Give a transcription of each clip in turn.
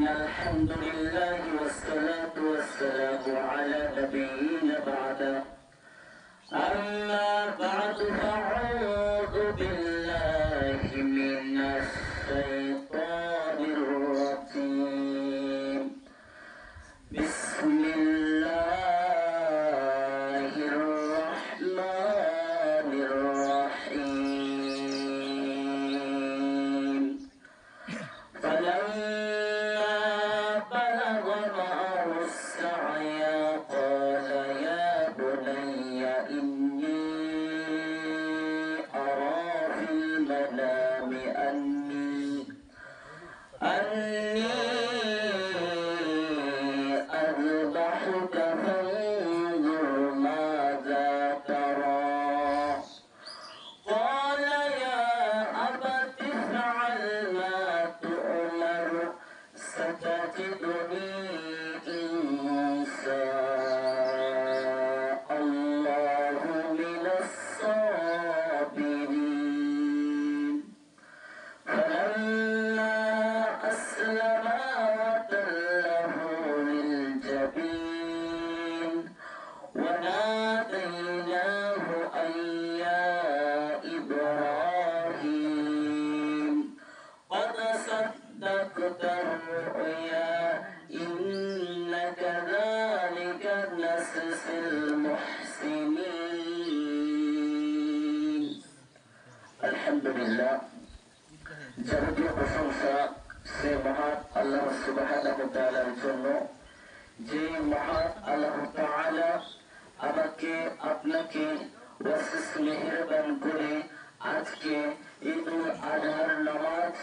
إن الحمد لله والصلاة والسلام على نبينا بعده أما بعد فأعوذ بالله من الشيطان الرجيم بسم الله الرحمن الرحيم فلما بلغ معه السعي قال يا بني إني أرى في المنام أني أذبحك فانظر ماذا ترى قال يا أبت افعل ما تؤمر ستجدني إن شاء الله من الصابرين فلما أسلما وتله للجبين وناديناه أن يا إبراهيم قد صدقت الرؤيا إنا كذلك نجزي المحسنين الحمد لله যাবতীয় প্রশংসা সে মহান আল্লাহ সুবহানাহু ওয়া তাআলার জন্য যে মহান আল্লাহ তাআলা আমাকে আপনাকে অশেষ মেহেরবান করে আজকে ঈদুল আজহার নামাজ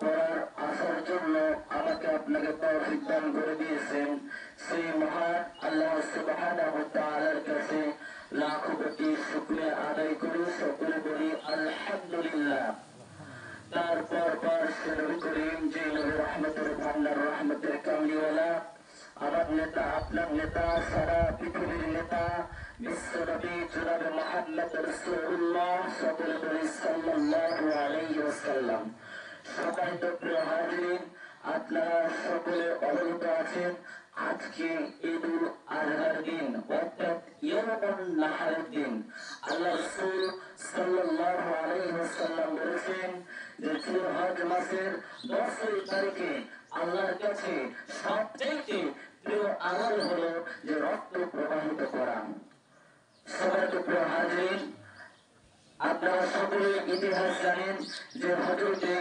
পড়ার আসার জন্য আমাকে আপনাকে তৌফিক দান করে দিয়েছেন সেই মহান আল্লাহ সুবহানাহু ওয়া তাআলার কাছে লাখো কোটি শুকরিয়া আদায় করি সকলে বলি আলহামদুলিল্লাহ তারপর নবী করিম যে নবী রহমতের ভান্ডার রহমতের কামলিওয়ালা আমার নেতা আপনার নেতা সারা পৃথিবীর নেতা বিশ্বনবী জনাব মুহাম্মদ রাসূলুল্লাহ সাল্লাল্লাহু আলাইহি ওয়াসাল্লাম সবাই তো প্রিয় হাজিরিন আপনারা সকলে অবগত আছেন আজকে ঈদুল আজহার দিন অর্থাৎ ইয়ামুন নাহরের দিন আল্লাহ রাসূল সাল্লাল্লাহু আলাইহি ওয়াসাল্লাম বলেছেন যে জিলহজ মাসের 10 তারিখে আল্লাহর কাছে সবচেয়ে প্রিয় আমল হলো যে রক্ত প্রবাহিত করা সবাই তো প্রিয় হাজিরিন আপনারা সকলে ইতিহাস জানেন যে হযরতে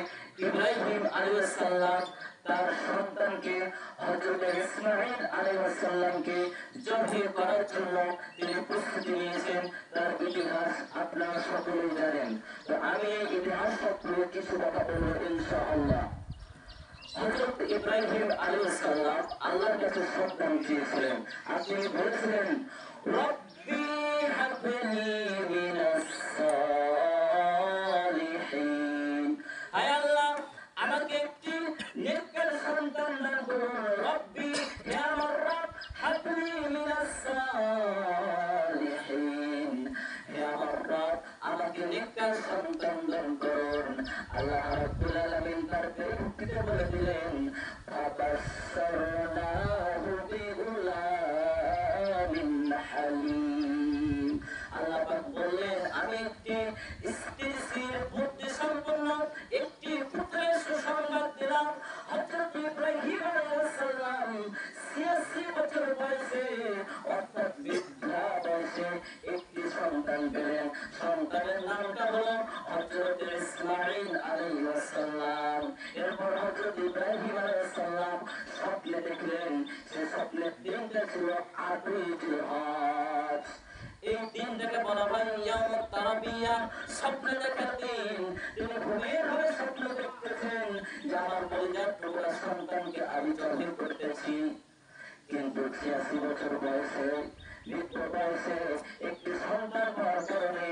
ইব্রাহিম আলাইহিস সালাম তার সন্তানকে হযরতে ইসমাঈল আলাইহিস সালামকে জবাই করার জন্য তিনি প্রস্তুতি নিয়েছেন তার ইতিহাস আপনারা সকলেই জানেন তো আমি এই ইতিহাস সম্পর্কে কিছু কথা বলবো ইনশাআল্লাহ হযরত ইব্রাহিম আলাইহিস সালাম আল্লাহর কাছে সন্তান চেয়েছিলেন আর তিনি বলেছিলেন রব্বি হাবলি মিনাস সালিহিন আয় আল্লাহ আমাকে একটি নেককার সন্তান দান করুন রব্বি ইয়া আমার রব হাবলি মিনাস সালিহিন ইয়া আমার রব আমাকে নেককার সন্তান দান করুন আল্লাহ রাব্বুল আলামিন তার পরিপ্রেক্ষিতে বলে দিলেন ফাবাশশারনাহু বিগুলামিন হালিম আল্লাহ পাক বললেন আমি একটি স্থিতিশীল বুদ্ধি সম্পন্ন একটি পুত্রের সুসংবাদ দিলাম হযরত ইব্রাহিম আলাইহিস সালাম 86 বছর বয়সে অর্থাৎ বৃদ্ধা বয়সে একটি সন্তান পেলেন সন্তানের নামটা হলো হযরত ইসমাঈল আলাইহিস সালাম এরপর হযরত ইব্রাহিম আলাইহিস সালাম স্বপ্নে দেখলেন সে স্বপ্নের দিনটা ছিল 8ই জিলহজ এই দিনটাকে বলা হয় ইয়ামুত তারাবিয়া স্বপ্ন দেখার দিন তিনি ঘুমিয়ে ঘুমিয়ে স্বপ্ন দেখতেছেন যে আমার পরিবার টুকরা সন্তানকে আমি জবাই করতেছি কিন্তু 86 বছর বয়সে বৃদ্ধ বয়সে একটি সন্তান হওয়ার কারণে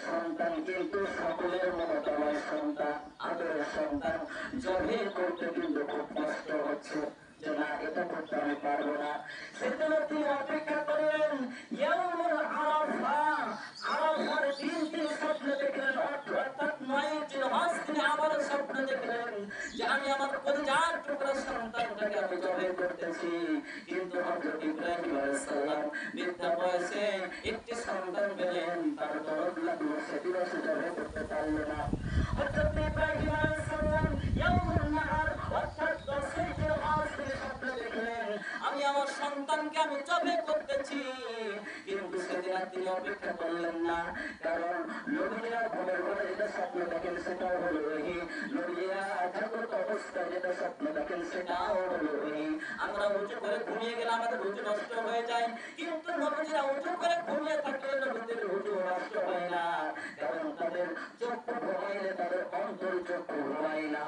সন্তান কিন্তু সকলের মমতাময় সন্তান আদরের সন্তান জবাই করতে কিন্তু খুব কষ্ট হচ্ছে যে না এটা করতে আমি পারবো না সেজন্য তিনি অপেক্ষা করলেন ইয়াউমুল আরাফা আরাফার দিন তিনি স্বপ্ন দেখলেন অর্থাৎ 9 জিলহজ তিনি আবার স্বপ্ন দেখলেন যে আমি আমার পরিবার টুকরা সন্তান সন্তানটাকে আমি জবাই করতেছি, কিন্তু হযরত ইব্রাহিম আলাইহিস সালাম বৃদ্ধা বয়সে একটি সন্তান পেলেন, তার দরদ লাগলো, সেদিনও সে জবাই করতে পারলো না। হযরত ইব্রাহিম আলাইহিস সালাম ইয়াউমুন নাহার অর্থাৎ 10 জিলহজ তিনি স্বপ্ন দেখলেন, আমি আমার সন্তানকে আমি জবাই করতেছি। কিন্তু সেদিন আর তিনি অপেক্ষা করলেন না, কারণ নবীরা ঘুমের ঘরে যেটা স্বপ্ন দেখেন সেটাও হলো ওহী, নবীরা জাগ্রত অবস্থায় যেটা স্বপ্ন দেখেন সেটাও হলো ওহী। আমরা উঁচু করে ঘুমিয়ে গেলে আমাদের উঁচু নষ্ট হয়ে যায়, কিন্তু নবীরা উঁচু করে ঘুমিয়ে থাকলে নবীদের উঁচু নষ্ট হয় না, কারণ তাদের চক্ষু ঘুমাইলে তাদের অন্তর চক্ষু ঘুমায় না।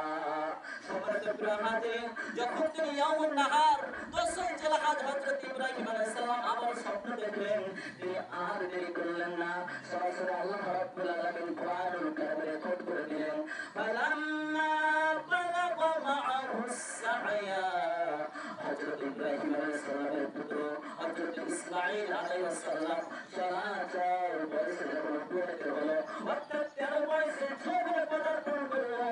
সম্মানিত প্রিয় হাজির, যখন তিনি ইয়াউমুন নাহার 10 জিলহজ হযরত ইব্রাহিম আলাইহিস সালাম আবার স্বপ্ন দেখলেন, তিনি আর দেরি করলেন না, সরাসরি আল্লাহ রাব্বুল আলামিন কুরআনুল কারীমে রেকর্ড করে দিলেন, ফালাম্মা বালাগা মাআহুস সা'য়া, হযরত ইব্রাহিম আলাইহিস সালামের পুত্র হযরত ইসমাঈল আলাইহিস সালাম 4 বয়সে যখন উপনীত হলো, অর্থাৎ 13 বয়সে জোয়ানে পদার্পণ করলো,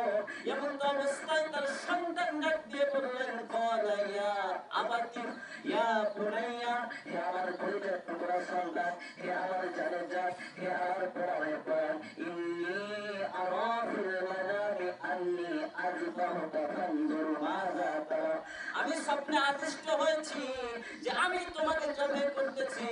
এমন অবস্থায় তার সন্তান ডাক দিয়ে বললেন, ক্বালা ইয়া আবাতি ইয়া বুনাইয়া, হে আমার কলিজার টুকরা সন্তান, হে আমার জানের জান, হে আমার প্রাণের প্রাণ, ইন্নী আরা ফিল মানামি আন্নী আযবাহুকা ফানজুর মাযা তারা, আমি স্বপ্নে আদিষ্ট হয়েছি যে আমি তোমাকে জবাই করতেছি,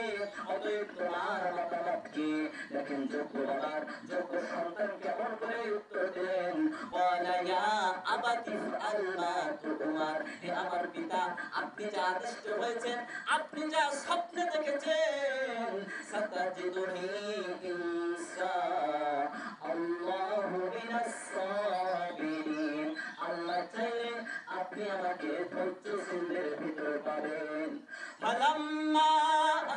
অতএব তোমার মতামত কি? দেখেন যোগ্য বাবার যোগ্য সন্তান কেমন করে উত্তর দিলেন, ক্বালা ইয়া আবাতি ফাআল মা তু'মার, হে আমার পিতা, আপনি যা আদিষ্ট হয়েছেন, আপনি যা স্বপ্নে দেখেছেন, সাতাজিদুনি ইনশাআল্লাহু মিনাস সাবিরিন, আল্লাহ চাইলে আপনি আমাকে ধৈর্যশীলদের ভিতরে পাবেন। ফালাম্মা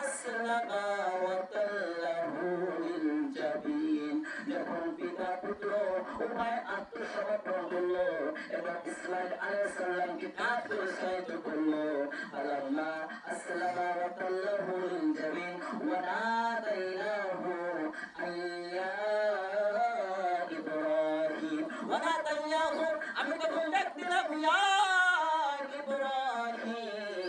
আসলামা ওয়া তাল্লাহু লিল জাবিন, যখন পিতা পুত্র উভয় আত্মসমর্পণ করলো এবং ইসমাঈল আলাইহিস সালামকে কাঁধ করে সাহায্য করলো, ফালাম্মা আসলামা ওয়া তাল্লাহু লিল জাবিন ওয়া নাদাইনাহু আইয়া ইব্রাহিম, ওয়া নাদাইনাহু, আমি তখন ডাক দিলাম, ইয়া ইব্রাহিম,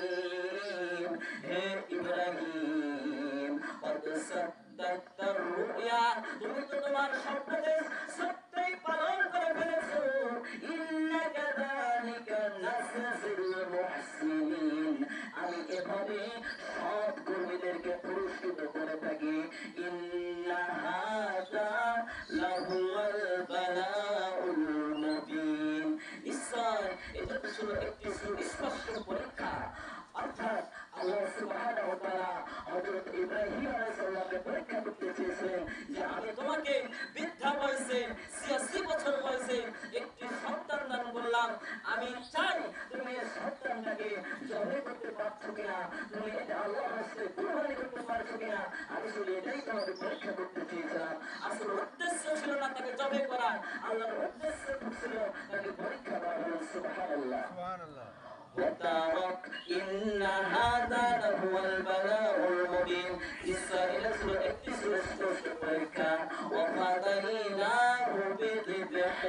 হে ইব্রাহিম, কদ সাদ্দাকতার রুয়া, তুমি তো তোমার স্বপ্নকে সত্যই পালন করে ফেলেছো, ইন্না কাযালিকা নাসজিল মুহসিনিন, আমি এভাবে সৎ কর্মীদেরকে পুরস্কৃত করে থাকি, ইন্না হাযা লাহুয়াল বালাউল মুবিন, নিশ্চয় এটা তো ছিল একটি সুস্পষ্ট পরীক্ষা। অর্থাৎ আল্লাহ সুবহানাহু ওয়া তাআলা হযরত ইব্রাহিম আলাইহিস সালামকে পরীক্ষা করতে চেয়েছিলেন যে আমি তোমাকে বৃদ্ধা বয়সে 86 বছর বয়সে একটি সন্তান দান করলাম, আমি চাই তুমি এই সন্তানটাকে জবাই করতে পারছো কিনা, তুমি এটা আল্লাহর রাস্তায় কুরবানি করতে পারছো কিনা, আমি শুধু এটাই তোমাকে পরীক্ষা করতে চেয়েছিলাম। আসলে উদ্দেশ্য ছিল না তাকে জবাই করা, আল্লাহর উদ্দেশ্য ছিল তাকে পরীক্ষা করা। সুবহানাল্লাহ সুবহানাল্লাহ। وترك إن هذا لهو البلاء المبين, إسرائيل سورة التسعة وفديناه بذبح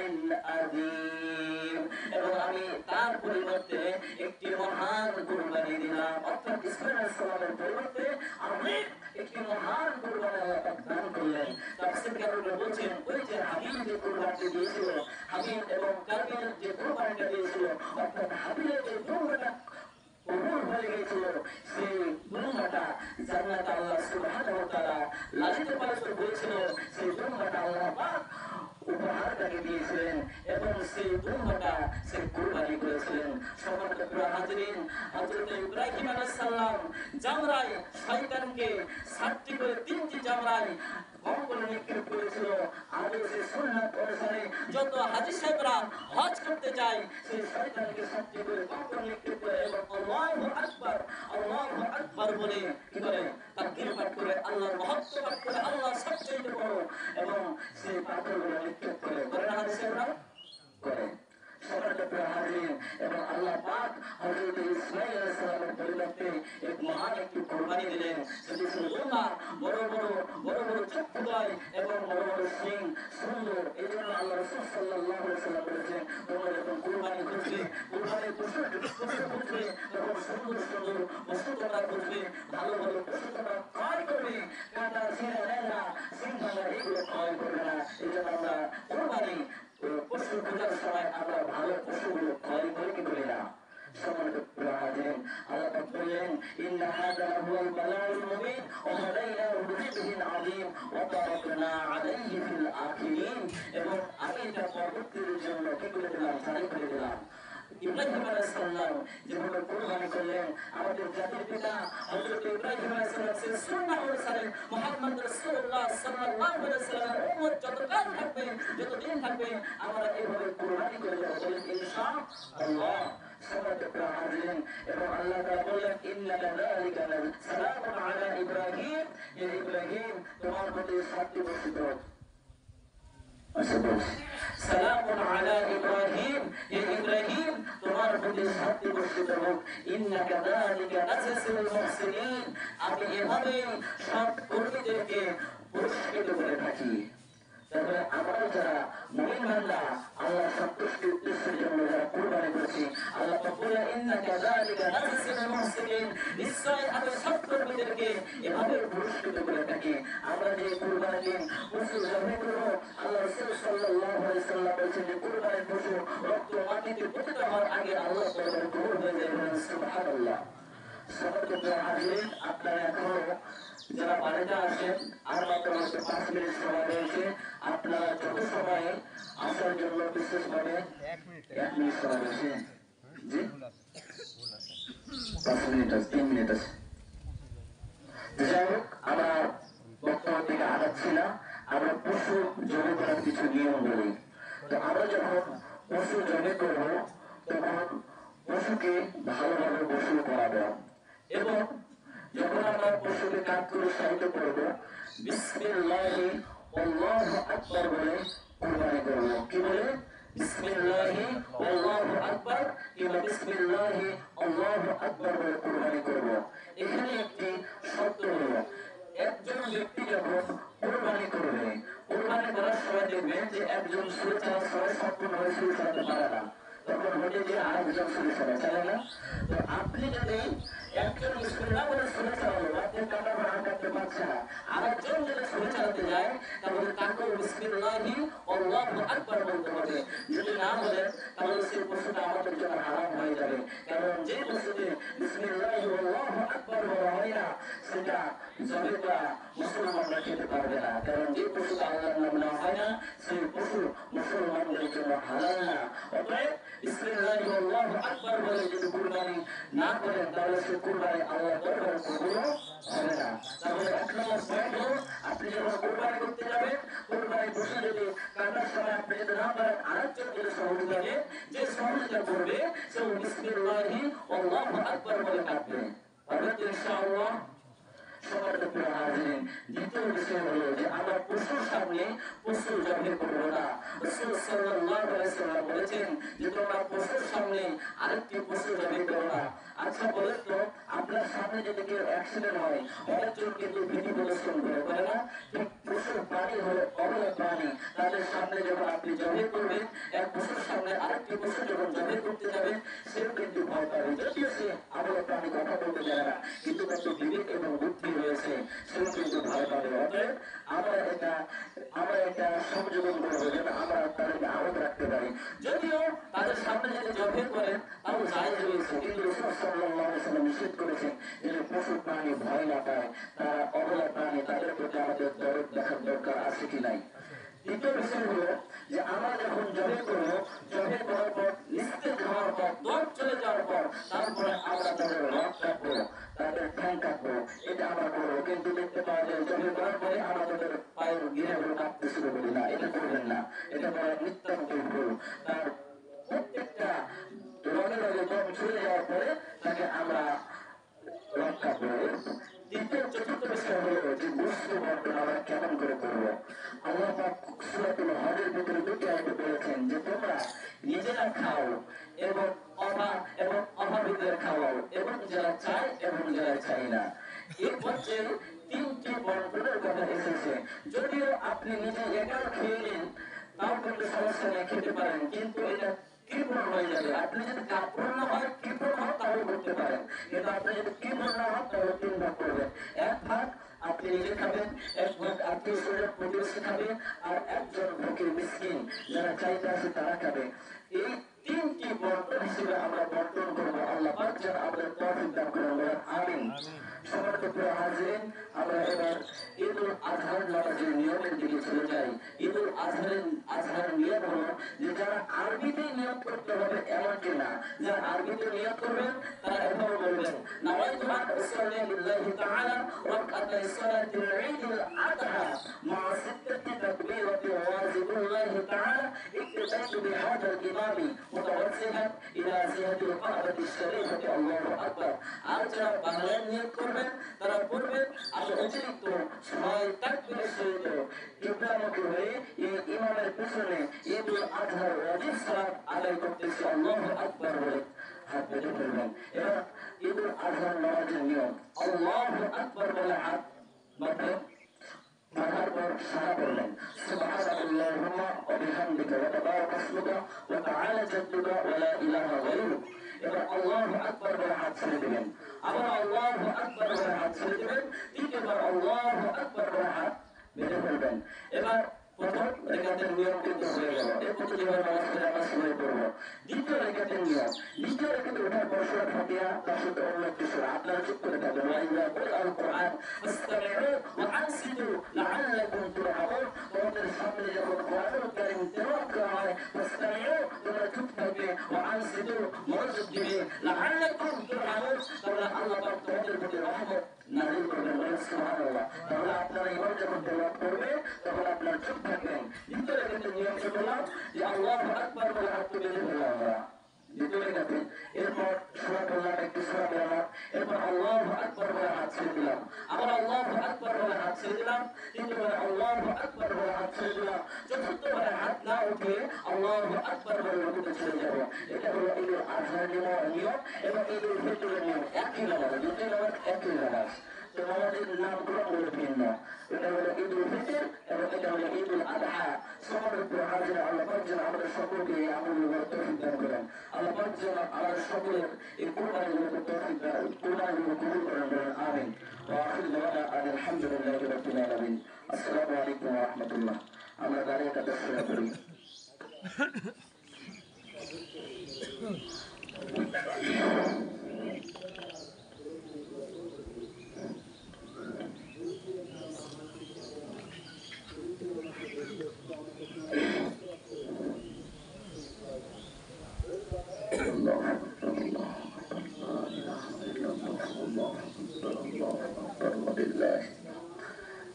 عظيم, এবং আমি তার পরিবর্তে একটি মহান কুরবানি দিলাম, অর্থাৎ ইসমাঈল আলাইহিস সালামের পরিবর্তে আমি একটি মহান কুরবানি আল্লাহ দান করলেন। তাফসীরকাররা বলেন ওই যে হাবিল যে কুরবানি দিয়েছিল, হাবিল এবং কাবিল যে কুরবানিটা দিয়েছিল, অর্থাৎ হাবিলের যে কুরবানিটা কবুল হয়ে গিয়েছিল, সেই কুরবানিটা জান্নাত আল্লাহ সুবহানাহু ওয়া তাআলা লালিত পালিত করেছিল, সেই কুরবানিটা আল্লাহ পাক উপহার তাকে দিয়েছিলেন এবং সেই কুরবানিটা সে কুরবানি করেছিলেন। সম্মানিত প্রিয় হাজিরিন, হযরত ইব্রাহিম আলাইহিস সালাম জামরায় শয়তানকে 7টি করে 3টি জামরায় কঙ্কর নিক্ষেপ করেছিল। আজও সেই সুন্নাত অনুসারে যত হাজী সাহেবরা হজ করতে যায়, সেই শয়তানকে 7টি করে কঙ্কর নিক্ষেপ করে এবং আল্লাহু আকবার বলে কি করে তাকবীর পাঠ করে, আল্লাহর মহত্ব পাঠ করে, আল্লাহ সবচেয়ে বড়, এবং সেই পাথরগুলো নিক্ষেপ করে না হাজী সাহেবরা করে। সম্মানিত প্রিয় হাজিরিন, এবং আল্লাহ পাক হযরত ইসমাঈল আলাইহিস সালামের পরিবর্তে এক মহান একটি কুরবানি দিলেন, সেটি ছিল লম্বা, বড় বড় চক্ষুদ্বয় এবং বড় বড় শিং, সুন্দর। এই জন্য আল্লাহ রাসূল সাল্লাল্লাহু আলাইহি ওয়াসাল্লাম বলেছেন, তোমরা যখন কুরবানি করবে, কুরবানির পশু সুন্দর সুন্দর পশু তোমরা করবে, ভালো ভালো পশু তোমরা ক্রয় করবে, কাটা ছিঁড়া নেড়া সিং ভাঙা এগুলো ক্রয় করবে না। এই জন্য আমরা কোরবানি পশু খোঁজার সময় আমরা ভালো পশুগুলো ক্রয় করে কি করি না। সম্মানিত হাজিরিন, আল্লাহ পাক বললেন ইন্না হাযা লাহুয়াল বালাউল মুবিন ওয়া হাদাইনাহু বিযিবহিন আযীম ওয়া তারাকনা আলাইহি ফিল আখিরিন। এবং আমি এটা পরবর্তীদের জন্য কি করে দিলাম, জারি করে দিলাম। ইব্রাহিম আলাইহিস সালাম যেভাবে কুরবানি করলেন, আমাদের জাতির পিতা হযরত ইব্রাহিম আলাইহিস সালাম সুন্নাহ অনুসারে মুহাম্মদ রাসূলুল্লাহ সাল্লাল্লাহু আলাইহি ওয়াসাল্লাম উম্মত যতকাল থাকবে, যতদিন থাকবে, আমরা এইভাবে কুরবানি করে যাব বলেন ইনশাআল্লাহ। সম্মানিত হাজিরিন, এবং আল্লাহ তাআলা বললেন ইন্না কাযালিকা সালামুন আলা ইব্রাহিম, হে ইব্রাহিম তোমার প্রতি শান্তি বর্ষিত হোক। সালামুন আলা ইব্রাহিম, হে ইব্রাহিম তোমার প্রতি শান্তি বর্ষিত হোক। ইন্না কাযালিকা নাজজিল মুহসিনিন, আমি এভাবে সৎ কর্মীদেরকে পুরস্কৃত করে থাকি। তারপরে আমরা যারা মুমিন বান্দা আল্লাহ সন্তুষ্টির উদ্দেশ্যের জন্য যারা কুরবানি করছি, আল্লাহ বলেন ইন্না কাযালিকা নাজজিল মুহসিনিন, নিশ্চয় আমি সৎ কর্মীদেরকে এভাবে পুরস্কৃত করে থাকি। আমরা যে কুরবানির দিন পশু জবাই করব, আল্লাহ রাসূল সাল্লাল্লাহু আলাইহি ওয়াসাল্লাম বলেছেন যে কুরবানির পশু রক্ত মাটিতে পতিত হওয়ার আগে আল্লাহ দরবারে কবুল হয়ে যাবে। সুবহানাল্লাহ। সম্মানিত হাজিরিন, আপনারা এখনো যারা বাড়িতে আসেন আর মাত্র 5 মিনিট সময় রয়েছে, আপনারা যত সময় আসার জন্য বিশেষভাবে 1 মিনিট সময় রয়েছে। জি 5 মিনিট আছে, 3 মিনিট আছে। যাই হোক, আমরা বক্তব্য থেকে আগাচ্ছি না, আমরা পশু জবাই করার কিছু নিয়ম বলি। তো আমরা যখন পশু জবাই করবো তখন পশুকে ভালোভাবে গোসল করাবো এবং যখন আমরা পশুকে কাট করে সাহিত্য করবো বিসমিল্লাহি আল্লাহু আকবার বলে কুরবানি করবো। কি বলে? বিসমিল্লাহি আল্লাহু আকবার কিংবা বিসমিল্লাহি আল্লাহু আকবার বলে কুরবানি করবো। এখানে একটি শর্ত হলো, একজন ব্যক্তি যখন কুরবানি করবে, কুরবানি করার সময় দেখবেন যে একজন সুরে চালার সময় সম্পূর্ণভাবে সুরে চালাতে পারে না, তখন হতে যে আরেকজন সুরে চালায় না। তো আপনি যদি একজন বিসমিল্লাহ বলে সুরে চালালো, আপনি কাটা ভাড়া কাটতে পারছে না, আরেকজন যদি সুরে চালাতে যায় তাহলে তাকেও বিসমিল্লাহি আল্লাহু আকবার বলতে হবে। যদি না বলেন তাহলে সেই পশুটা আমাদের জন্য হারাম হয়ে যাবে। কারণ যে পশুতে বিসমিল্লাহি আল্লাহু আকবার বলা হয় না, সেটা জবাই করা মুসলমানরা খেতে পারবে না। কারণ যে পশুটা আল্লাহর নাম নেওয়া হয় না, সেই পশু মুসলমানদের জন্য হালাল না। অতএব বিসমিল্লাহি আল্লাহু আকবার বলে যদি কুরবানি না করেন তাহলে সে কুরবানি আল্লাহর দরবারে কবুল হবে না। তাহলে 1 নম্বর পয়েন্ট হলো, আপনি যখন কুরবানি করতে যাবেন, কুরবানি পশু যদি কাটার সময় আপনি যদি না পারেন, আরেকজন যদি সহযোগিতা দেন, যে সহযোগিতা করবে সে বিসমিল্লাহি আল্লাহু আকবার বলে কাটবে। পারবেন তো ইনশাআল্লাহ? সম্মানিত হাজিরিন, দ্বিতীয় বিষয় হলো যে আমরা পশুর সামনে পশু জবাই করবো না। রাসূল সাল্লাল্লাহু আলাইহি ওয়াসাল্লাম বলেছেন যে তোমরা পশুর সামনে আরেকটি পশু জবাই করো না। আচ্ছা বলেন তো, আপনার সামনে যদি কেউ অ্যাক্সিডেন্ট হয়, অনেকজন কিন্তু ভীতি প্রদর্শন করে না? ঠিক পশুর প্রাণী হলো অবলা প্রাণী, তাদের সামনে যখন আপনি জবাই করবেন, এক পশুর সামনে আরেকটি পশু যখন জবাই করতে যাবেন, সেও কিন্তু ভয় পাবে। যদিও সে অবলা প্রাণী কথা বলতে জানে না, কিন্তু তার বিবেক এবং বুদ্ধি রয়েছে, সেও কিন্তু ভয় পাবে। অতএব আমরা এটা সংযোজন করবো যেন আমরা তাদেরকে আহত রাখতে পারি। যদিও তাদের সামনে যদি জবাই করেন তাও জায়েজ রয়েছে, কিন্তু রাসূল সাল্লাল্লাহু আলাইহি ওয়াসাল্লাম নিষেধ করেছেন যে পশু প্রাণী ভয় না পায়, তারা অবলা প্রাণী, তাদের প্রতি আমাদের দরদ দেখার দরকার আছে কি নাই। দ্বিতীয় বিষয় হলো যে আমরা যখন জবাই করবো, জবাই করার পর নিস্তেজ হওয়ার পর, দম চলে যাওয়ার পর, তারপরে আমরা তাদের রক কাটবো, তাদের ঠ্যাং কাটবো, এটা আমরা করবো। কিন্তু দেখতে পাওয়া যায় জবাই করার পরে আমরা তাদের পায়ের গিরাগুলো কাটতে শুরু করি না। এটা করবেন না, এটা করা নিত্যন্ত ভুল। তার প্রত্যেকটা রগে রগে দম চলে যাওয়ার পরে তাকে আমরা রক কাটবো। চতুর্থ বিষয় হলো যে গোশত বন্টন আমরা কেমন করে করবো। আল্লাহ পাক সূরাতুল হজের ভিতরে 2টি আয়াতে বলেছেন যে তোমরা নিজেরা খাও এবং অভাবীদের খাওয়াও, এবং যারা চায় এবং যারা চায় না। এর মধ্যে 3টি বন্টনের কথা এসেছে। যদিও আপনি নিজে একাও খেয়ে নিন তাও কিন্তু সমস্যা নেই, খেতে পারেন, কিন্তু এটা কৃপণ হয়ে যাবে। আপনি যদি কাপড় না হয় কৃপণ হয় তাহলে করতে করতে পারেন, কিন্তু আপনি যদি কি না হন তাহলে 3 ভাগ করবেন। 1 ভাগ আপনি নিজে খাবেন, 1 ভাগ আত্মীয় স্বজন প্রতিবেশী খাবে, আর একজন ফকির মিসকিন যারা চাইতে আসে তারা খাবে। এই 3টি বন্টন হিসেবে আমরা বন্টন করবো। আল্লাহ পাক যেন আমাদের তৌফিক দান করেন, বলেন আমিন। সম্মানিত প্রিয় হাজিরিন, আমরা এবার ঈদুল আজহার নামাজের নিয়মের দিকে চলে যাই। ঈদুল আজহারের নিয়ম হলো যে যারা আরবিতে নিয়ত করতে হবে এমনটি না, যারা আরবিতে নিয়ত করবেন তারা এভাবে বলবেন, নাওয়াইতু আন উসাল্লি লিল্লাহি তাআলা রাকাতাই সালাতিল ঈদুল আযহা মা সিত্তাতি তাকবীরাতি ওয়াজিবুল্লাহি তাআলা ইক্তাদাতু বিহাদাল ইমামি মুতাওয়াজ্জিহান ইলা জিহাতিল কাবাতিশ শরীফাতি আল্লাহু আকবার। আর যারা বাংলায় নিয়ত করবেন তারা বলবেন, আমি অতিরিক্ত 6 তাকবীরের সহিত কিবলামুখী হয়ে এই ইমামের পিছনে ঈদুল আজহার ওয়াজিব সালাত আদায় করতেছি, আল্লাহু আকবার বলে হাত বেঁধে ফেলবেন। এবার ঈদুল আজহার নামাজের নিয়ম, আল্লাহু আকবার বলে হাত বাঁধবেন, বাঁধার পর সারা বললেন, সুবহানাল্লাহুম্মা ওয়া বিহামদিকা ওয়া তাবারাকা ইসমুকা ওয়া তাআলা জাদ্দুকা ওয়া লা ইলাহা গায়রুক। এবার আল্লাহু আকবার বলে হাত ছেড়ে দিবেন, আবার আল্লাহু আকবার বলে হাত ছেড়ে দিবেন, তৃতীয়বার আল্লাহু আকবার বলে হাত বেঁধে ফেলবেন। এবার প্রথম রেখাতের নিয়ম কিন্তু হয়ে গেল, এরপর যেভাবে নামাজ পড়ে আমরা শুরু করবো। দ্বিতীয় রেখাতের নিয়ম, দ্বিতীয় রেখাতে ওঠার পর সূরা ফাতিহা তার সাথে অন্য একটি সূরা আপনারা চুপ করে থাকবেন। ওয়াইযা কুরিআল কুরআন ফাসতামিউ ওয়া আনসিতু লাআল্লাকুম তুরহামুন। তোমাদের সামনে যখন কোরআনুল কারীম তেলাওয়াত করা হয়, ফাসতামিউ তোমরা চুপ থাকবে, ওয়া আনসিতু মনোযোগ দিবে, লাআল্লাকুম তুরহামুন তাহলে আল্লাহ পাক তোমাদের প্রতি রহমত নাযিল করবেন, বলেন সুবহানাল্লাহ। তাহলে আপনারা ইমাম যখন তেলাওয়াত করবে তখন আপনারা চুপ থাকবেন। দ্বিতীয় রেখাতে নিয়ম কি বললাম যে আল্লাহু আকবার বলে হাত তুলে দিলাম আমরা দ্বিতীয় রেখাতে, এরপর সূরা বললাম, একটু সূরা বললাম, এরপর আল্লাহু আকবার বলে হাত ছেড়ে দিলাম, আবার আল্লাহু আকবার বলে হাত ছেড়ে দিলাম, তৃতীয়বার আল্লাহু আকবার বলে হাত ছেড়ে দিলাম, চতুর্থবার হাত না উঠে আল্লাহু আকবার বলে রুকুতে চলে যাব। এটা হলো ঈদুল আজহার নিয়ম এবং ঈদুল ফিতরের নিয়ম, একই নামাজ, দুটি নামাজ একই নামাজ, তো নামাজের নামগুলো হলো ভিন্ন। এটা হলো ঈদুল ফিতর এবং এটা হলো ঈদুল আযহা। সম্মানিত প্রিয় হাজির, আল্লাহ পাক যেন আমাদের সকলকে এই আমলগুলো তৌফিক দান করেন। আল্লাহ পাক যেন আমাদের সকলের এই কুরবানিগুলোকে তৌফিক দান, কুরবানিগুলো কবুল করেন, বলেন আমিন। ওয়া আখিরু দাওয়ানা আলহামদুলিল্লাহি রাব্বিল আলামিন। আসসালামু আলাইকুম ওয়া রাহমাতুল্লাহ। আমরা দাঁড়িয়ে কাছে শুরু করি।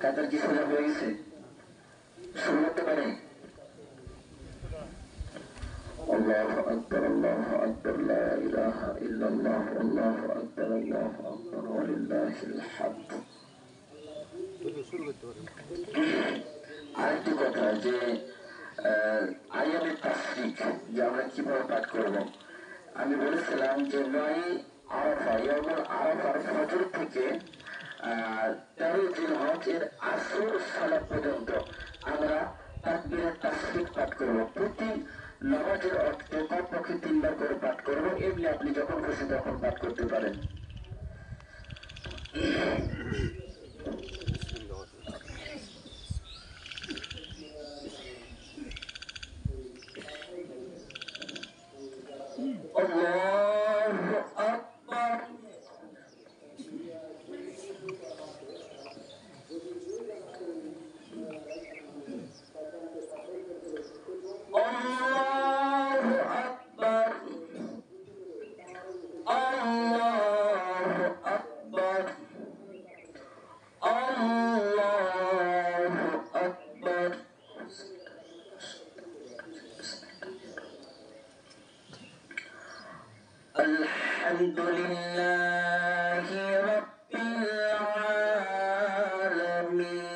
কাদের কি সোজা হয়ে গেছে? শুরু করতে পারে? আল্লাহু আকবার, আল্লাহু আকবার, লা ইলাহা ইল্লাল্লাহ, আল্লাহু আকবার, আল্লাহু আকবার, ওয়া লিল্লাহিল হামদ। আরেকটি কথা যে আইয়ামে তাশরিক যে আমরা কিভাবে পাঠ করব, আমি বলেছিলাম যে 9 আরাফা, ইয়াউমুল আরাফার ফজর থেকে 13 জিলহজের আসর সালাত পর্যন্ত আমরা তাকবীরে তাশরিক পাঠ করব। প্রতি নামাজের অর্থে কমপক্ষে 3 বার করে পাঠ করব। এমনি আপনি যখন খুশি তখন পাঠ করতে পারেন। আল্লাহু আকবার, আল্লাহু আকবার, আল্লাহু আকবার, আল্লাহু আকবার। আলহামদুলিল্লাহি রাব্বিল আলামিন,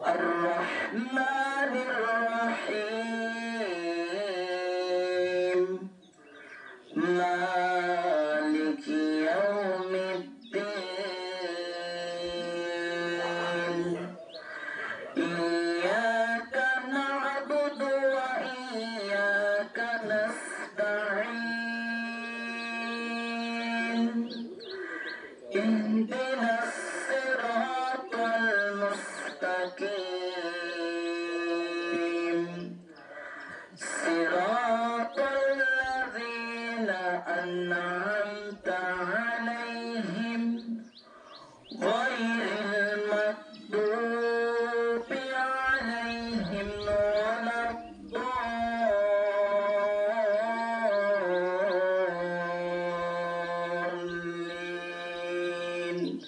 আর রহমানির রহিম, মালিকি ইয়াউমিদ্দিন, ইয়্যাকা না'বুদু ওয়া ইয়্যাকা নাস্তাঈন। نستعين اهدنا الصراط المستقيم صراط الذين أنعمت عليهم غير المغضوب عليهم ولا الضالين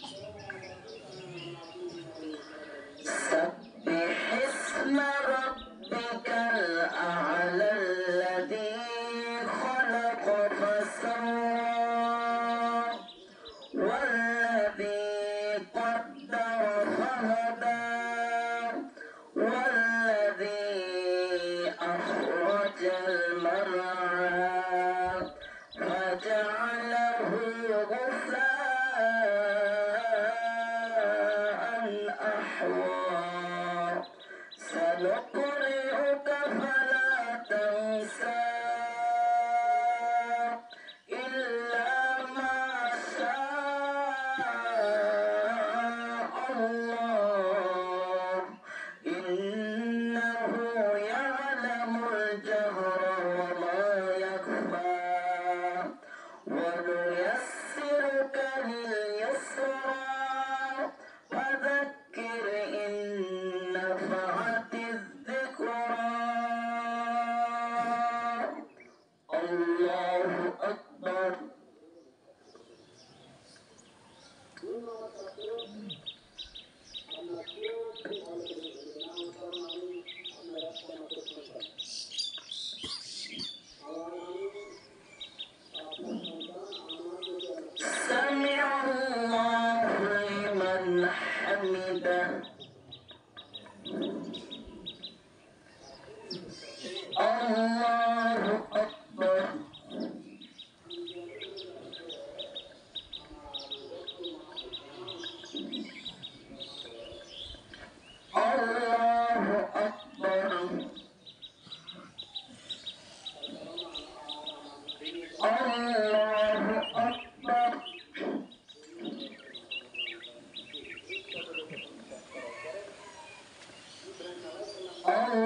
سبح اسم ربك الأعلى الذي خلق فسوى والذي قدر فهدى والذي أخرج المرعى فجعله غثاء أحوى سنقرئك فلا تنسى إلا ما شاء الله إنه يعلم الجهر وما يخفى ونيسرك لليسرى فذكر إن نفعت الذكرى الله أكبر سمع الله لمن حمده الله أكبر الله أكبر الله أكبر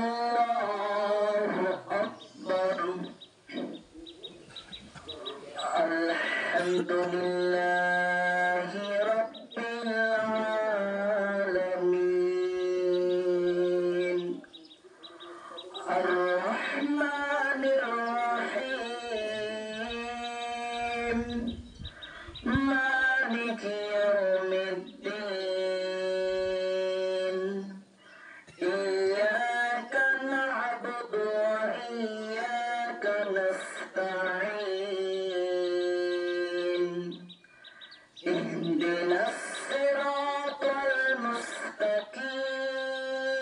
الله أكبر الحمد لله رب العالمين الرحمن الرحيم مالك يوم الدين إياك نعبد وإياك نستعين اهدنا الصراط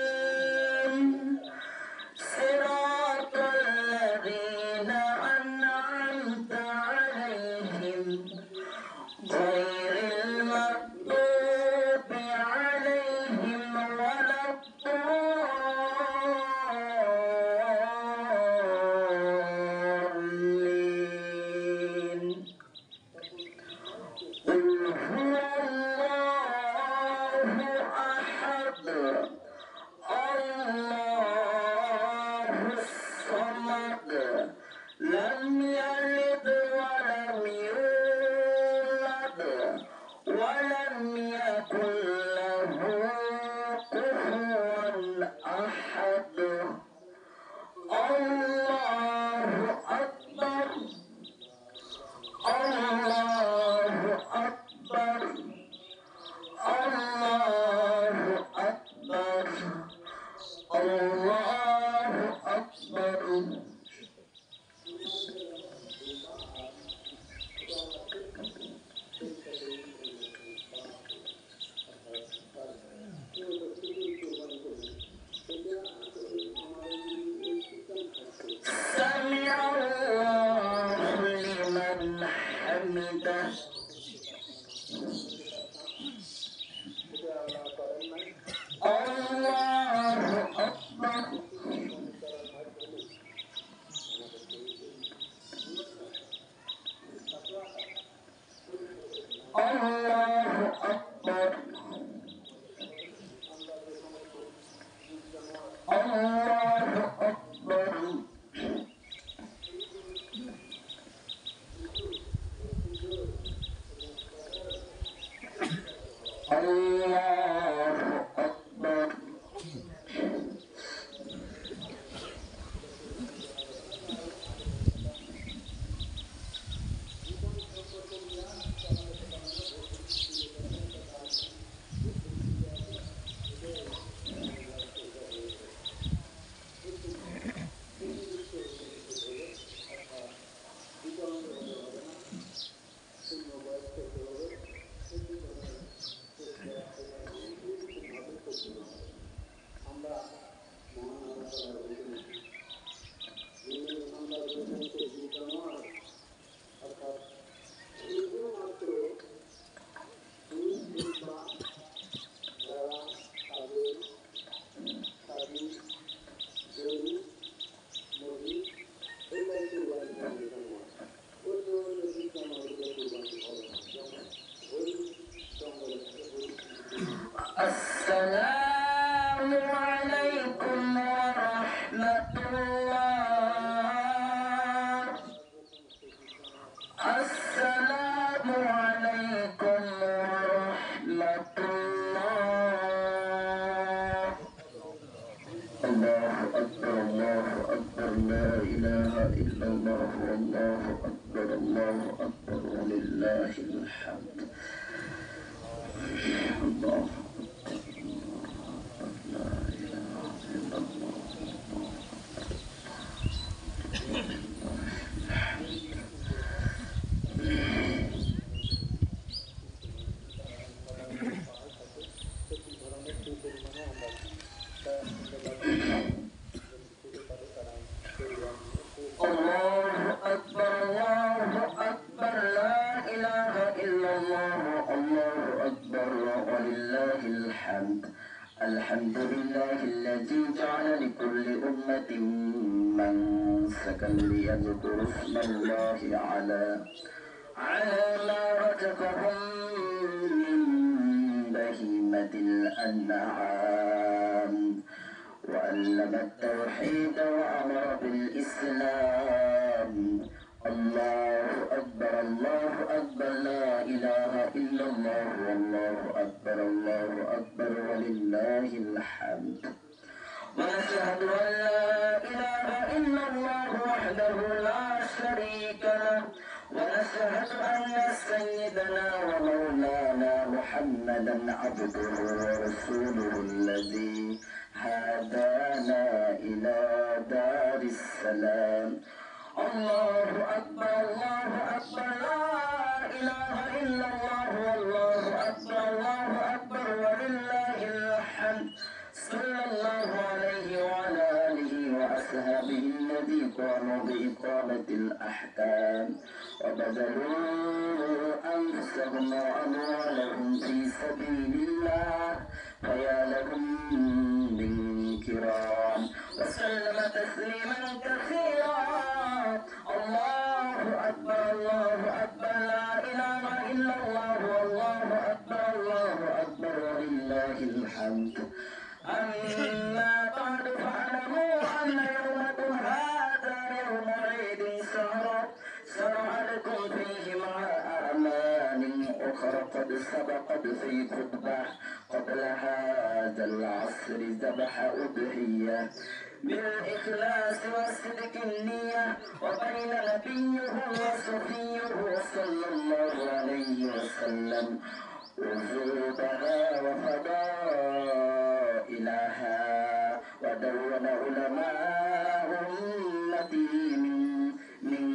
المستقيم صراط الذين أنعمت عليهم غير المغضوب عليهم ولا الضالين قل هو الله أحد الله الصمد لم يلد ولم يولد ولم يكن له كفوا أحد الله أكبر الله أكبر الله أكبر الله أكبر سمع الله لمن حمده الله أكبر السلام عليكم ورحمة الله. السلام عليكم ورحمة الله. الله أكبر الله أكبر لا إله إلا الله والله أكبر الله أكبر ولله الحمد. الله الحمد لله الذي جعل لكل أمة منسكا ليذكروا اسم الله على ما رزقهم من بهيمة الأنعام وعلم التوحيد وأمر بالإسلام. الله أكبر الله أكبر لا إله إلا الله والله أكبر الله أكبر ولله الحمد. ونشهد أن لا إله إلا الله وحده لا شريك له ونشهد أن سيدنا ومولانا محمدا عبده ورسوله الذي هدانا إلى دار السلام. الله أكبر الله أكبر لا إله إلا الله والله أكبر الله أكبر ولله الحمد. صلى الله عليه وعلى آله وأصحابه الذي قاموا بإقامة الأحكام وبذلوا أنفسهم وأموالهم في سبيل الله فيا لهم من كرام وسلم تسليما كثيرا. الله أكبر الله أكبر لا إله إلا الله والله أكبر الله أكبر ولله الحمد. أما بعد فاعلموا أن يومكم هذا يوم عيد شرع لكم فيه مع أعمال أخرى قد سبقت في خطبة قبل هذا العصر ذبح أضحية بالإخلاص وصدق النية وبين نبيه وصفيه صلى الله عليه وسلم وجوبها وفضائلها ودون علماء أمته من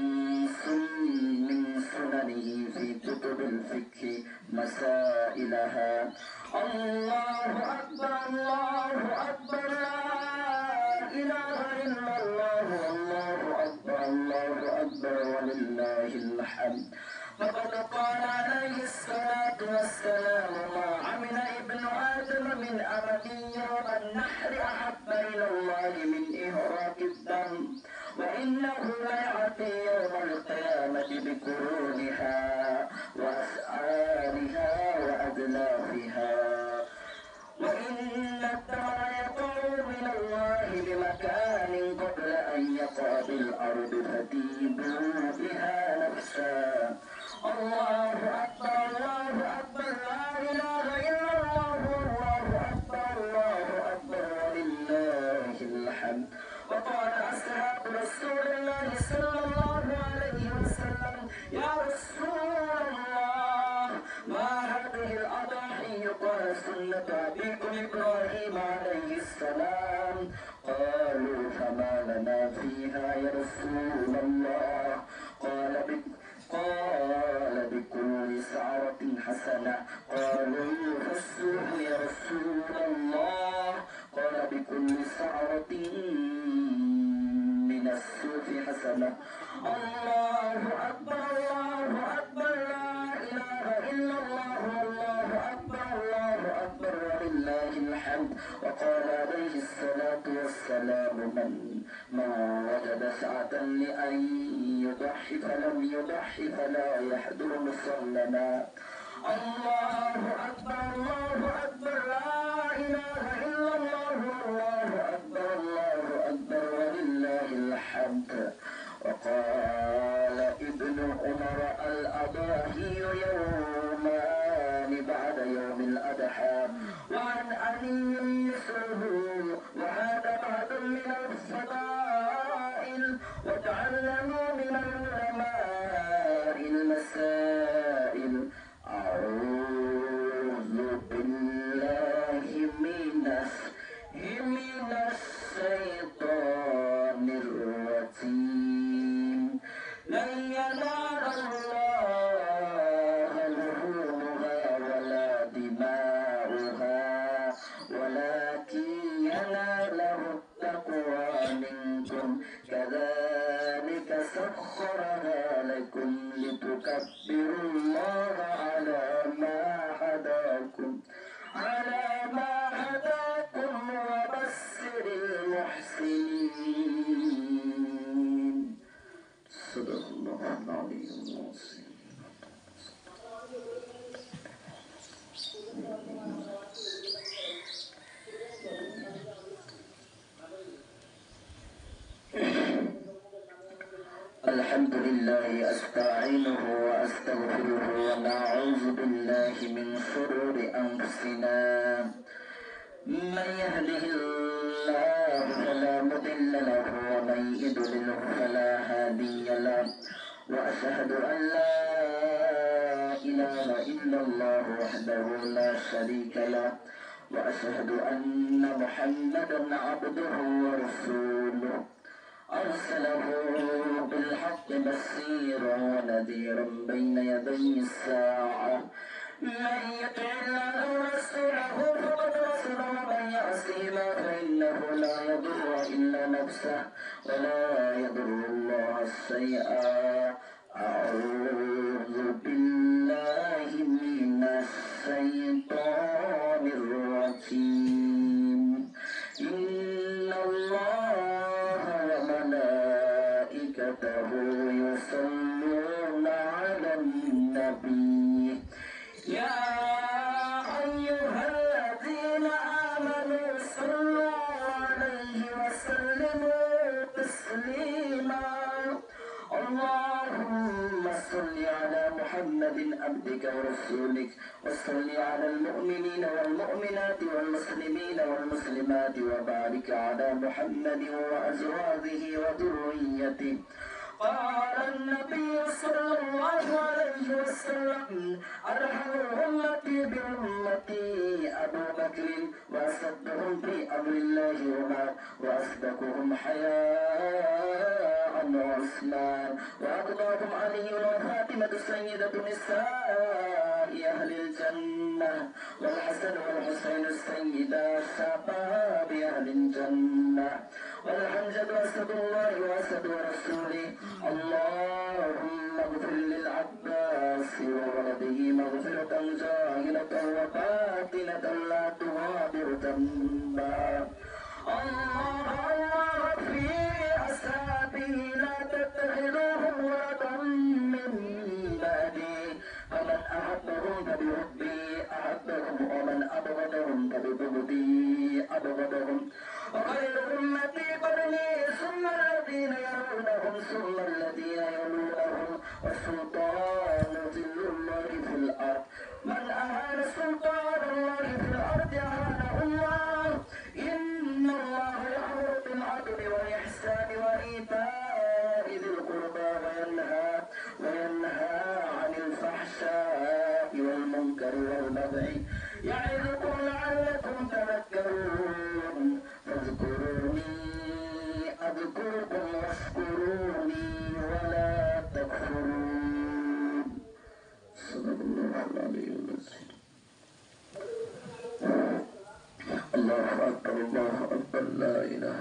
سننه في كتب الفقه مسائلها. الله أكبر الله أكبر لا إله إلا الله والله أكبر الله أكبر ولله الحمد. فقد قال عليه الصلاة والسلام ما عمل ابن آدم من أمد يوم النحر أحب إلى الله من إهراق الدم وإنه ليأتي يوم القيامة بقرونها وأسعارها وأدلافها وإن الدم يقع من الله بمكان قبل أن يقع بالأرض فتيبوا بها نفسا. الله أكبر الله أكبر لا إله إلا الله والله أكبر الله أكبر ولله الحمد. وقال أصحاب رسول الله صلى الله عليه وسلم يا رسول الله ما هذه الأضاحي؟ قال سنة أبيكم إبراهيم عليه السلام. قالوا فما لنا فيها يا رسول الله؟ قال بكل سعرة حسنة. قالوا فالسوح يا رسول الله؟ قال بكل سعرة من السوف حسنة. الله أكبر الله أكبر لا إله إلا الله والله أكبر الله أكبر ولله الحمد. وقال عليه الصلاة والسلام من وجد سعة لأن يضحي فلم يضحي فلا يحضر مصلنا. الله أكبر الله أكبر لا إله إلا الله الله أكبر الله أكبر ولله الحمد. وقال ابن عمر الأضاحي يومان بعد يوم الأضحى وعن علي مثله وهذا بعض من الفضائل وتعلموا من العلماء المسائل. أعوذ بالله من الشيطان الرجيم. لن ينال الله لحومها ولا دماؤها ولكن يناله التقوى منكم كذلك سخرها لكم لتكبروا الله على ما هداكم وبشر المحسنين. صدق الله العلي العظيم. الحمد لله أستعينه وأستغفره ونعوذ بالله من شرور أنفسنا. من يهده الله فلا مضل له ومن يضلله فلا هادي له. وأشهد أن لا إله إلا الله وحده لا شريك له. وأشهد أن محمدا عبده ورسوله أرسله بالحق بشيرا ونذيرا بين يدي الساعة. من يطع الله ورسوله فقد رسل ومن يعصهما فإنه لا يضر إلا نفسه ولا يضر الله شيئا. أعوذ بالله من الشيطان الرجيم. إن الله وملائكته يصلون على النبي يا أيها الذين آمنوا صلوا عليه وسلموا تسليما. اللهم صل على محمد عبدك ورسولك وصل على المؤمنين والمؤمنات والمسلمين والمسلمات وبارك على محمد وأزواجه وذريته. قال النبي صلى الله عليه وسلم أرحم أمتي بأمتي أبو بكر وأصدقهم في أمر الله عمر وأصدقهم حياء عثمان وأقضاهم علي وفاطمة سيدة نساء أهل الجنة والحسن والحسين السيدا شباب أهل الجنة والحمزة أسد الله وأسد رسوله. اللهم اغفر للعباس وولده مغفرة ظاهرة وباطنة لا تغادر ذنبا. الله في أصحابه لا تتخذوهم ولدا من بعدي فمن أحبهم فبحبي أحبهم ومن أبغضهم فببغضي أبغضهم. وخير أمتي قرني ثم الذين يلونهم ثم الذين يلونهم والسلطان ظل الله في الأرض. من أهان سلطان الله في الأرض أهانه الله. إن الله يأمر بالعدل والإحسان وإيتاء ذي القربى وينهى عن الفحشاء والمنكر والبغي يعظكم لعلكم تذكرون. فاذكروني أذكركم واشكروني ولا تكفرون. صدق الله العلي العظيم. الله أكبر الله أكبر لا إله.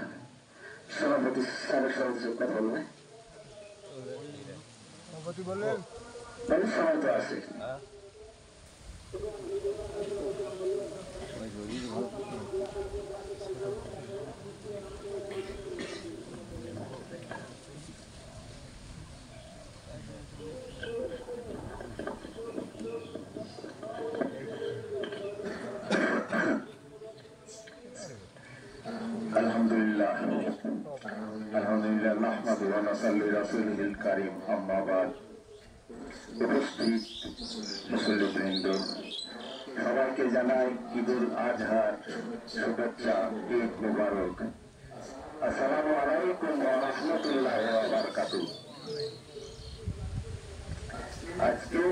সভাপতি সারা সহযোগ কথা বলবে সভাপতি বললেন মানে সময় তো আছে। লিরাসূলিহিল কারীম আম্মা বাদ। উপস্থিত মুসল্লিবৃন্দ, সবাইকে জানাই ঈদুল আজহার শুভেচ্ছা, ঈদ মুবারক। আসসালামু আলাইকুম ওয়া রাহমাতুল্লাহি ওয়া বারাকাতুহু। আজকে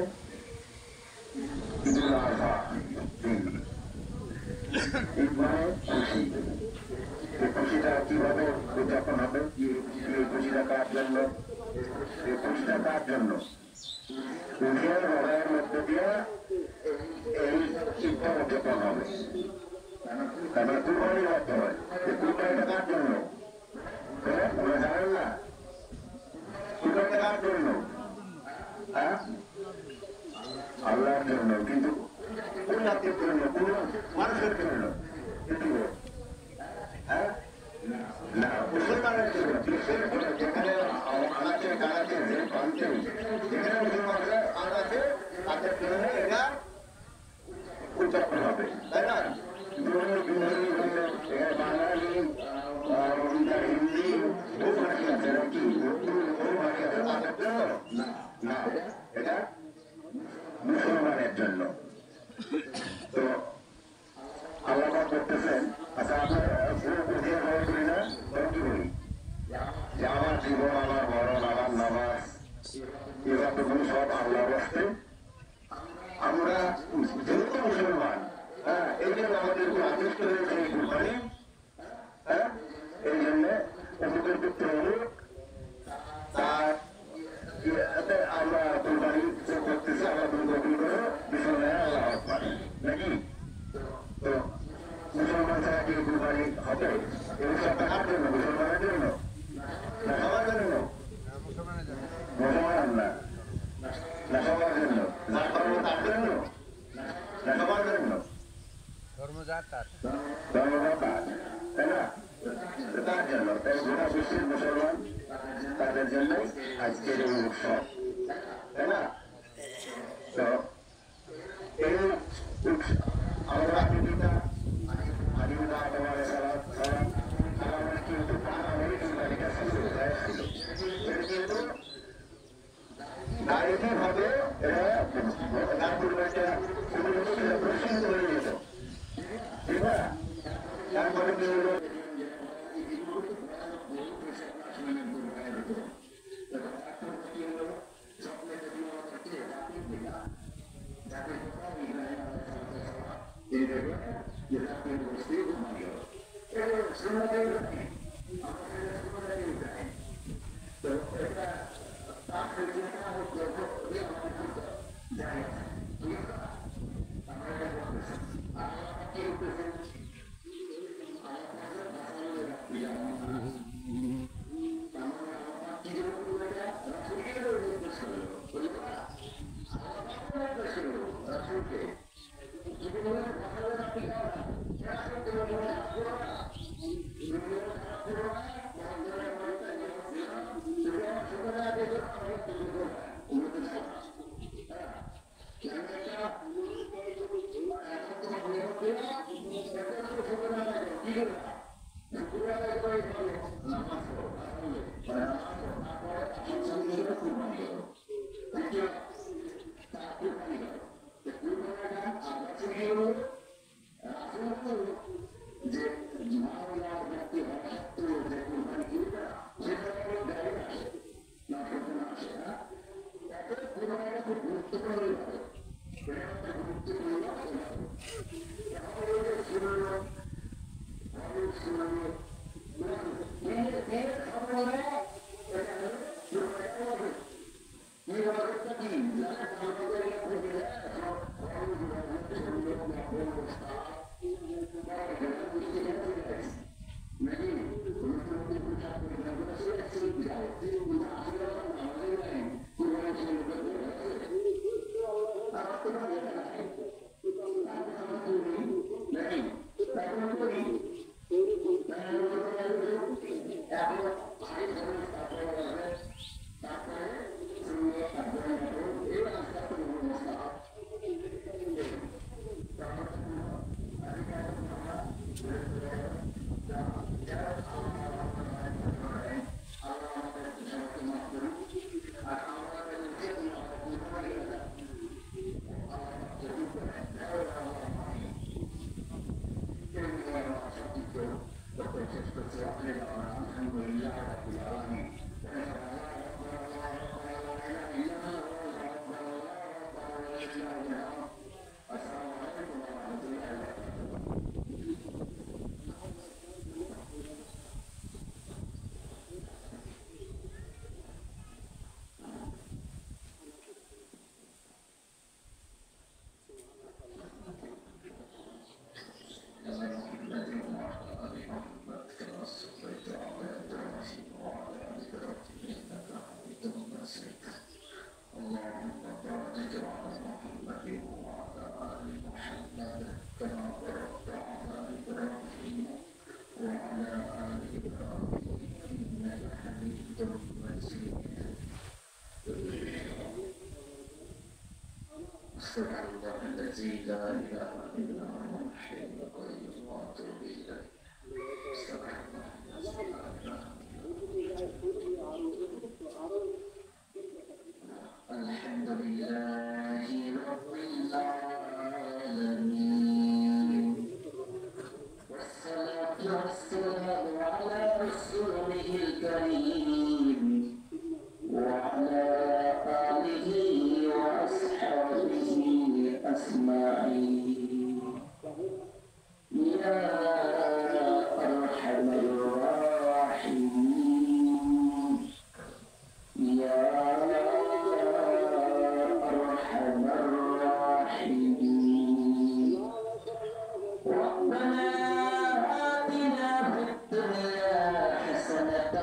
ঈদুল আজহা দিন, ঈদ মানে খুশি। এই খুশিটা কিভাবে উদযাপন হবে? এই খুশিটা কার জন্য? এই খুশিটা কার জন্য? দুনিয়ার লড়াইয়ের মধ্যে দিয়ে এই ঈদটা উদযাপন হবে। তারপরে কুরবানি করতে হয়। এই কুরবানিটা কার জন্য? ওরা জানেন না কুরবানিটা কার জন্য? হ্যাঁ, আল্লাহর জন্য। কিন্তু কোন জাতির জন্য? কোন মানুষের জন্য? কিন্তু হ্যাঁ না, মুসলমানের জন্য। বিশ্বের যেখানে আনাচে কানাচে যে প্রান্তে যেখানে মুসলমানরা আনাচে তাদের জন্য এটা উদযাপন হবে, তাই না? বাঙালি, হিন্দি, বহু ভাষী আছে নাকি, বহু ভাষী আছে তাদের জন্য না, এটা মুসলমানের জন্য। তো আল্লাহ করতেছেন, আচ্ছা আপনার বুঝিয়ে হয় করি না, তখন কি বলি যে আমার জীবন, আমার মরণ, আমার নামাজ, এগুলো সব আল্লাহর রাস্তে। আমরা যেহেতু মুসলমান, হ্যাঁ, এই জন্য আমাদের উপর আদিষ্ট হয়েছে এই কুরবানি। হ্যাঁ, এই জন্য অমুকের করতে হলে তার আমরা কুরবানি করতেছি, আমরা দুর্গতি করে বিষয় আল্লাহ পারি নাকি? তো মুসলমান ছাড়া কি কুরবানি হবে? এবং সবটা কার জন্য? মুসলমানের জন্য না সবার জন্য? মুসলমান না, না সবার জন্য? যার ধর্ম তার জন্য না সবার জন্য? ধর্মজাত তার, তাই না? তার জন্য। তাই গোটা বিশ্বের মুসলমান তাদের জন্যই আজকের এই উৎসব, তাই না? তো এই আমরা আদিবিতা তোমার আমাদের কিন্তু আমেরিকান তালিকা ছিল, এটা কিন্তু গাড়িতে ভাবে এরা গানগুলোটা প্রশ্ন হয়ে যেত, ঠিক না? তারপরে কি হলো, اللهم بارك على محمد وعلى آل محمد كما باركت على إبراهيم وعلى آل إبراهيم إنك حميد مجيد. استغفر الله الذي لا إله إلا هو الحي القيوم وأتوب إليه. استغفر الله الذي لا إله إلا هو. الحمد لله رب العالمين والصلاة والسلام على رسوله الكريم وعلى آله وأصحابه أجمعين. يا أرحم الراحمين يا أرحم الراحمين. ربنا آتنا في الدنيا حسنة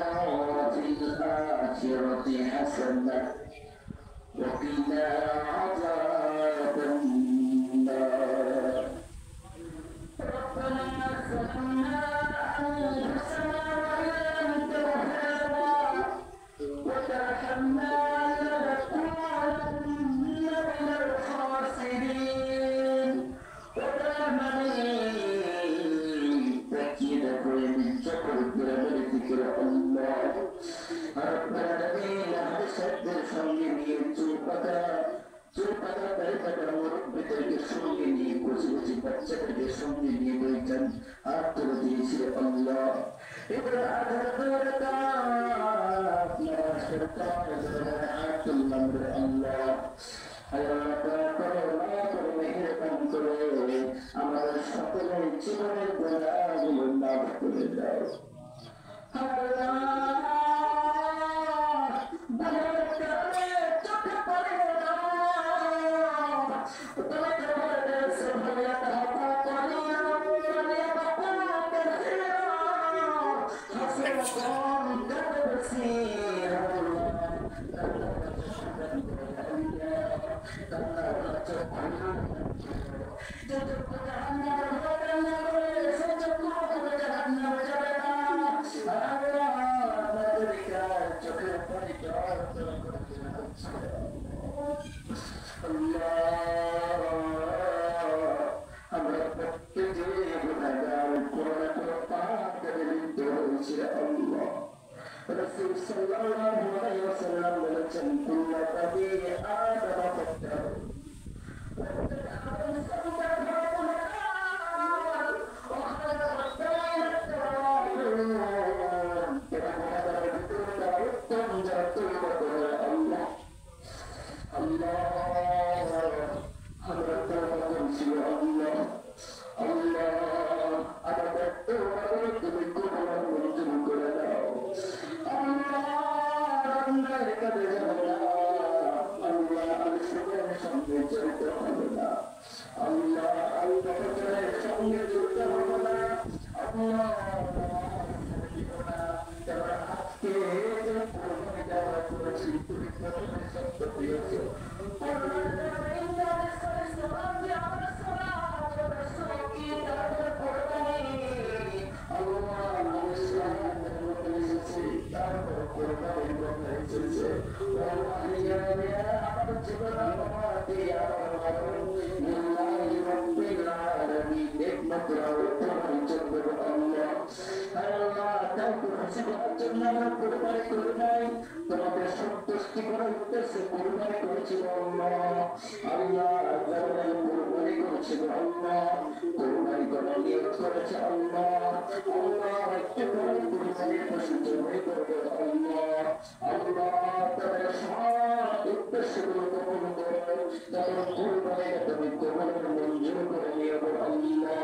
وفي الآخرة حسنة وقنا عذاب النار. ربنا ظلمنا أنفسنا وإن لم تغفر لنا وترحمنا لنكونن من الخاسرين. আমাদের সকলের জীবনের গুনাহগুলো মাফ করে দাও। আমরা প্রত্যেকে গুনাহগার, কোরআন পাঠ করে লিপ্ত হয়েছি আল্লাহ। রাসূল সাল্লাল্লাহু আলাইহি ওয়াসাল্লাম বলেছেন, কুল্লু বানি আদম খাতা'। তোমাদের সন্তুষ্টি করার উদ্দেশ্যে কুরবানি করেছিল আল্লাহ। আল্লাহ কুরবানি করেছিল আল্লাহ, কুরবানি করার নিয়ত করেছে আল্লাহ। আল্লাহ একটু করে কুরবানির পশু জবাই করবে আল্লাহ। আল্লাহ তাদের সব উদ্দেশ্যগুলো কবুল করো, তাদের কুরবানিটা তুমি কবুল মঞ্জুর করে নিও আল্লাহ।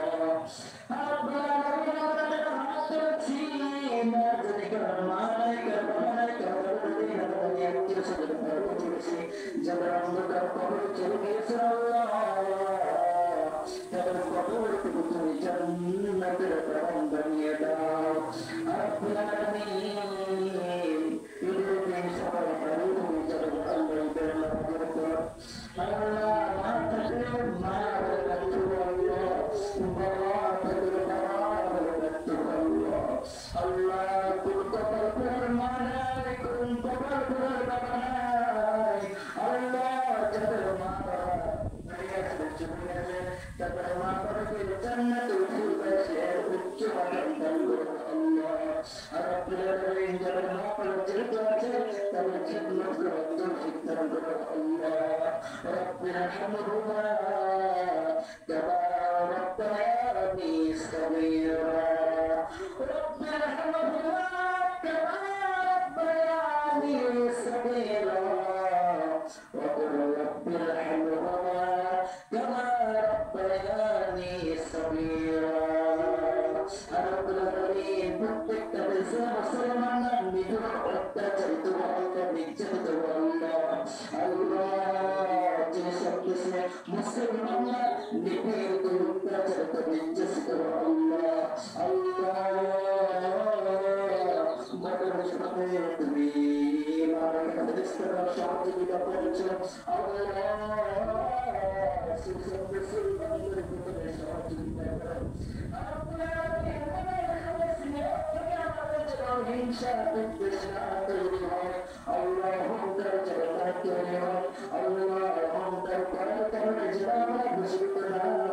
যারা অন্ধকার কবরে চলে গিয়েছে আল্লাহ, তাদের কবরটুকু তুমি জান্নাতের বাগান বানিয়ে দাও। রব্বুল আলামিন, এদের সবাই আল্লাহ رب ارحمهما كما ربياني صغيرا رب ارحمهما كما ربياني صغيرا وقل رب ارحمهما كما ربياني صغيرا رب العالمين প্রত্যেকটা দেশে মুসলমানরা নিজের অত্যাচারিত হওয়াকে নির্যাতিত আল্লাহ আল্লাহ যেসব দেশে মুসলমানরা নিপীড়িত অত্যাচারিত নির্যাতিত আল্লাহ আল্লাহ মদরসাতে তুমি আমাদের সহযোগিতা করেছো আল্লাহ সেসব মুসলমানদের ভিতরে সহযোগিতা করো اللهم درجات اللهم درجات الجلال بشكرنا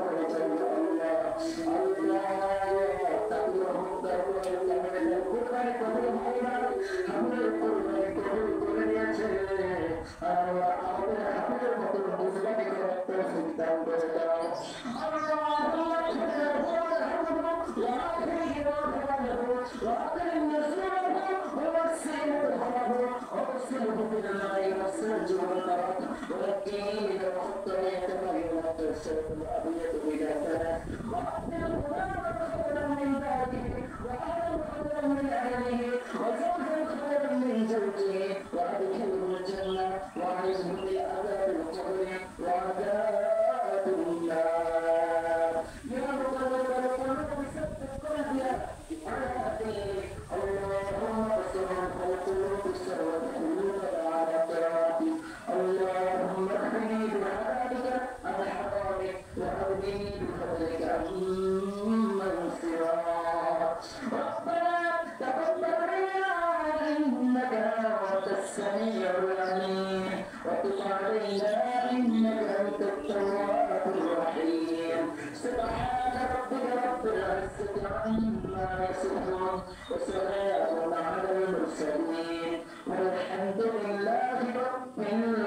وسلام على المرسلين والحمد لله رب العالمين.